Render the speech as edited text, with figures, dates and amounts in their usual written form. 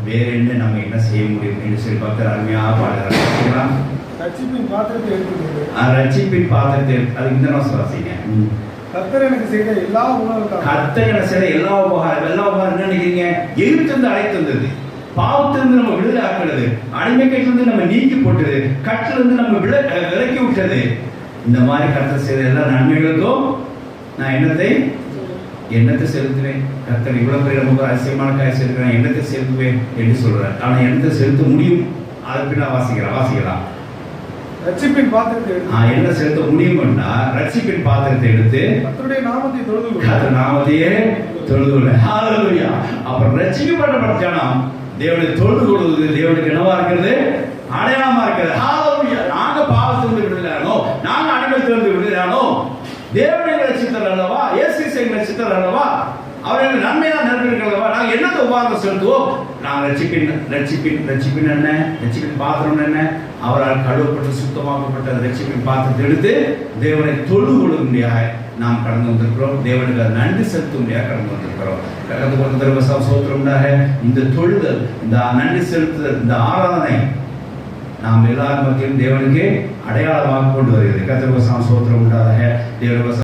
வேற என்ன நம்ம என்ன செய்ய முடியும் என்று சொல்லி பக்தர் அருமையா பாடுறாங்க. ரட்சிப்பின் பாத்திரத்தை எடுத்துக்கொண்டு ரட்சிப்பின் பாத்திரத்தை அதுக்கு இந்த நான் சொல்றீங்க. கர்த்தர் எனக்கு செய்த எல்லா உபகாரம், கர்த்தர் எனக்கு செய்த எல்லா உபகாரம் என்ன நினைக்கிறீங்க? எகிப்திலிருந்து அழைத்து வந்தது, பாவத்திலிருந்து நம்ம விடுதலை ஆக்குறது, அடிமைக்கிலிருந்து நம்ம நீக்கி போட்டது, கட்டிலிருந்து நம்ம விலக்கி விட்டது. இந்த மாதிரி கர்த்தர் செய்த எல்லா நன்மைகளுக்கும் நான் எண்ணத்தை செலுத்துவேன். கர்த்தர் இவ்வளவு பெரிய நமக்கு அதிசயமான காய் செலுத்துவேன், எண்ணத்தை செலுத்துவேன் என்று சொல்றார். ஆனா எண்ணத்தை செலுத்த முடியும். அதை பின்னா வாசிக்கலாம். ரட்சிப்பின் பாத்திரத்தை என்ன செலுத்த முடியும்னா ரட்சிப்பின் பாத்திரத்தை எடுத்து கர்த்தருடைய நாமத்தை தொழுது கொள்ளுங்கள். கர்த்தர் நாமத்தையே தொழுது கொள்ளுங்கள். ஹalleluya. அப்ப ரட்சிக்கப்பட்ட ஜனம் தேவனை தொழுது கொள்வது தேவனுக்கு என்னவா இருக்கிறது? அடையாளமா இருக்கிறது. ஹalleluya. நாங்க பாவத்திலிருந்து விடுதலையானோ, நாங்க அடிமைத்திலிருந்து விடுதலையானோ, தேவனை ரட்சித்தார் அல்லவா, இயேசு கிறிஸ்துவை ரட்சித்தார் அல்லவா, அவர்கள் நன்மையா நிரப்பியிருக்கிறதா, நாங்கள் என்னத்தை உபகாரம் செலுத்துவோம்? நாங்கள் ரட்சிப்பின் என்ன? ரட்சிப்பின் பாத்திரம் என்ன? அவரால் கழுவப்பட்டு சுத்தமாக்கப்பட்ட ரட்சிப்பின் பாத்திரத்தை எடுத்து தேவனை தொழுது கொள்ளும்படியாக நாம் கடந்து வந்திருக்கிறோம். தேவனுக்கு அது நன்றி செலுத்தும்படியாக கடந்து வந்திருக்கிறோம். கடந்து கொண்டு திரும்ப சோத்திரமுண்டாக இந்த தொழுதல், இந்த நன்றி செலுத்துதல், இந்த ஆராதனை நாம் எல்லாரும் மத்தியிலும் தேவனுக்கு அடையாளமாக கொண்டு வருகிறது. கர்த்தருக்கு சோத்திரம் உண்டாதாக. தேவனுக்கு